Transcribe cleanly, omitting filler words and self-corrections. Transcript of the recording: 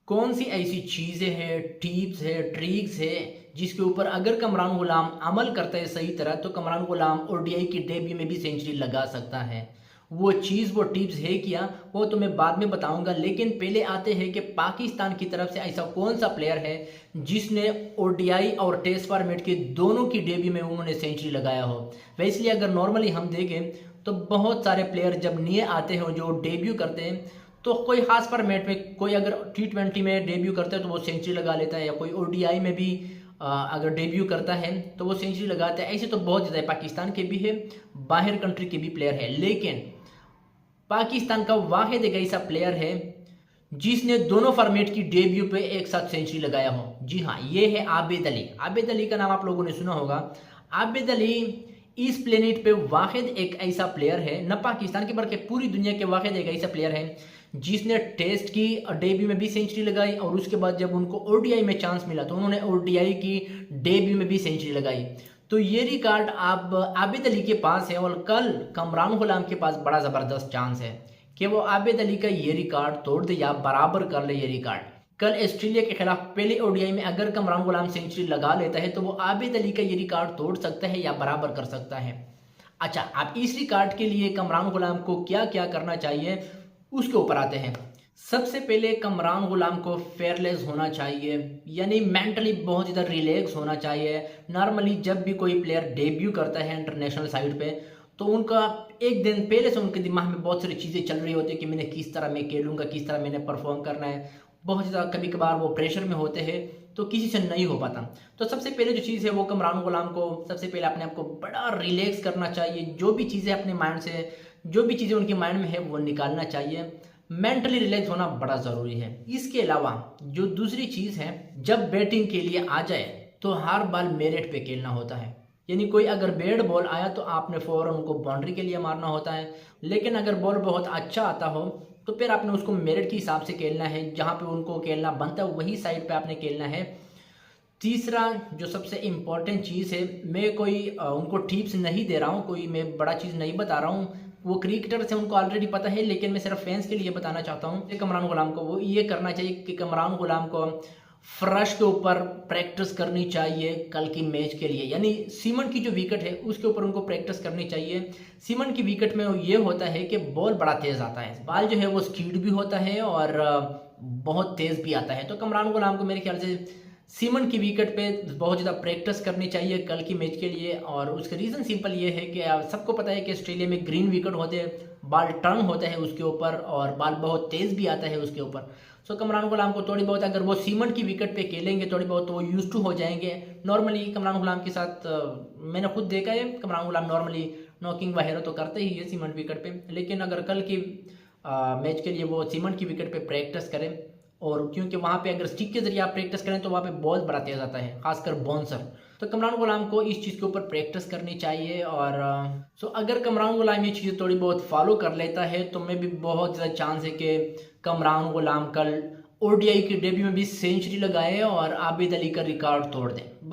कौन सी ऐसी चीज़ें हैं, टिप्स है, ट्रिक्स है जिसके ऊपर अगर कमरान गुलाम अमल करता है सही तरह तो कमरान गुलाम ओडीआई की डेब्यू में भी सेंचुरी लगा सकता है। वो चीज़ वो टिप्स है क्या, वो तो मैं बाद में बताऊंगा। लेकिन पहले आते हैं कि पाकिस्तान की तरफ से ऐसा कौन सा प्लेयर है जिसने ओडीआई और टेस्ट फॉर्मेट के दोनों की डेब्यू में उन्होंने सेंचुरी लगाया हो। वैसे अगर नॉर्मली हम देखें तो बहुत सारे प्लेयर जब नए आते हैं जो डेब्यू करते हैं तो कोई खास फॉर्मेट में, कोई अगर T20 में डेब्यू करता है तो वो सेंचुरी लगा लेता है, या कोई ओडीआई में भी अगर डेब्यू करता है तो वो सेंचुरी लगाता है। ऐसे तो बहुत ज़्यादा पाकिस्तान के भी है, बाहर कंट्री के भी प्लेयर है। लेकिन पाकिस्तान का वाहिद एक ऐसा प्लेयर है जिसने दोनों फॉर्मेट की डेब्यू पे एक साथ सेंचुरी लगाया हो। जी हाँ, ये है आबिद अली। आबिद अली का नाम आप लोगों ने सुना होगा। आबिद अली इस प्लेनेट पे वाहिद एक ऐसा प्लेयर है, न पाकिस्तान के बल्कि पूरी दुनिया के वाहिद एक ऐसा प्लेयर है जिसने टेस्ट की डेब्यू में भी सेंचुरी लगाई और उसके बाद जब उनको ओडीआई में चांस मिला तो उन्होंने ओडीआई की डेब्यू में भी सेंचुरी लगाई। तो ये रिकॉर्ड अब आबिद अली के पास है और कल कमरान गुलाम के पास बड़ा ज़बरदस्त चांस है कि वो आबिद अली का ये रिकॉर्ड तोड़ दे या बराबर कर ले ये रिकॉर्ड। कल ऑस्ट्रेलिया के खिलाफ पहले ओडीआई में अगर कमरान गुलाम सेंचुरी लगा लेता है तो वो आबिद अली का ये रिकॉर्ड तोड़ सकता है या बराबर कर सकता है। अच्छा, अब इस रिकॉर्ड के लिए कमरान गुलाम को क्या क्या करना चाहिए उसके ऊपर आते हैं। सबसे पहले कमरान गुलाम को फेयरलेस होना चाहिए, यानी मेंटली बहुत ज़्यादा रिलैक्स होना चाहिए। नॉर्मली जब भी कोई प्लेयर डेब्यू करता है इंटरनेशनल साइड पे तो उनका एक दिन पहले से उनके दिमाग में बहुत सारी चीज़ें चल रही होती है कि मैंने किस तरह मैं खेलूँगा, किस तरह मैंने परफॉर्म करना है। बहुत ज़्यादा कभी कभार वो प्रेशर में होते हैं तो किसी से नहीं हो पाता। तो सबसे पहले जो चीज़ है वो कमरान गुलाम को सबसे पहले अपने आप को बड़ा रिलैक्स करना चाहिए। जो भी चीज़ें अपने माइंड से, जो भी चीज़ें उनके माइंड में है वो निकालना चाहिए। मेंटली रिलैक्स होना बड़ा ज़रूरी है। इसके अलावा जो दूसरी चीज़ है, जब बैटिंग के लिए आ जाए तो हर बाल मेरिट पे खेलना होता है। यानी कोई अगर बैड बॉल आया तो आपने फ़ौरन उनको बाउंड्री के लिए मारना होता है। लेकिन अगर बॉल बहुत अच्छा आता हो तो फिर आपने उसको मेरिट के हिसाब से खेलना है। जहाँ पे उनको खेलना बनता है वही साइड पे आपने खेलना है। तीसरा जो सबसे इम्पॉर्टेंट चीज़ है, मैं कोई उनको टिप्स नहीं दे रहा हूँ, कोई मैं बड़ा चीज़ नहीं बता रहा हूँ, वो क्रिकेटर से उनको ऑलरेडी पता है। लेकिन मैं सिर्फ फैंस के लिए बताना चाहता हूँ कि कमरान गुलाम को वो ये करना चाहिए कि कमरान गुलाम को फ्रश के ऊपर प्रैक्टिस करनी चाहिए कल की मैच के लिए। यानी सीमन की जो विकेट है उसके ऊपर उनको प्रैक्टिस करनी चाहिए। सीमन की विकेट में ये होता है कि बॉल बड़ा तेज़ आता है, बॉल जो है वो स्पीड भी होता है और बहुत तेज़ भी आता है। तो कमरान गुलाम को मेरे ख्याल से सीमन की विकेट पे बहुत ज़्यादा प्रैक्टिस करनी चाहिए कल की मैच के लिए। और उसका रीज़न सिंपल ये है कि सबको पता है कि ऑस्ट्रेलिया में ग्रीन विकेट होते हैं, बॉल टर्न होता है उसके ऊपर और बॉल बहुत तेज़ भी आता है उसके ऊपर। सो कमरान गुलाम को थोड़ी बहुत अगर वो सीमन की विकेट पे खेलेंगे थोड़ी बहुत तो वो यूज टू हो जाएंगे। नॉर्मली कमरान गुलाम के साथ मैंने खुद देखा है, कमरान गुलाम नॉर्मली नॉकिंग वगैरह तो करते ही है सीमन विकेट पे। लेकिन अगर कल की मैच के लिए वो सीमन की विकेट पे प्रैक्टिस करें, और क्योंकि वहाँ पे अगर स्टिक के जरिए आप प्रैक्टिस करें तो वहाँ पे बहुत बड़ा तेज आता है, खासकर बाउंसर। तो कमरान गुलाम को इस चीज़ के ऊपर प्रैक्टिस करनी चाहिए। और सो अगर कमरान गुलाम ये चीज़ें थोड़ी बहुत फॉलो कर लेता है तो मैं भी बहुत ज़्यादा चांस है कि कमरान गुलाम कल ओडीआई की डेब्यू में भी सेंचुरी लगाए और आबिद अली का रिकॉर्ड तोड़ दें।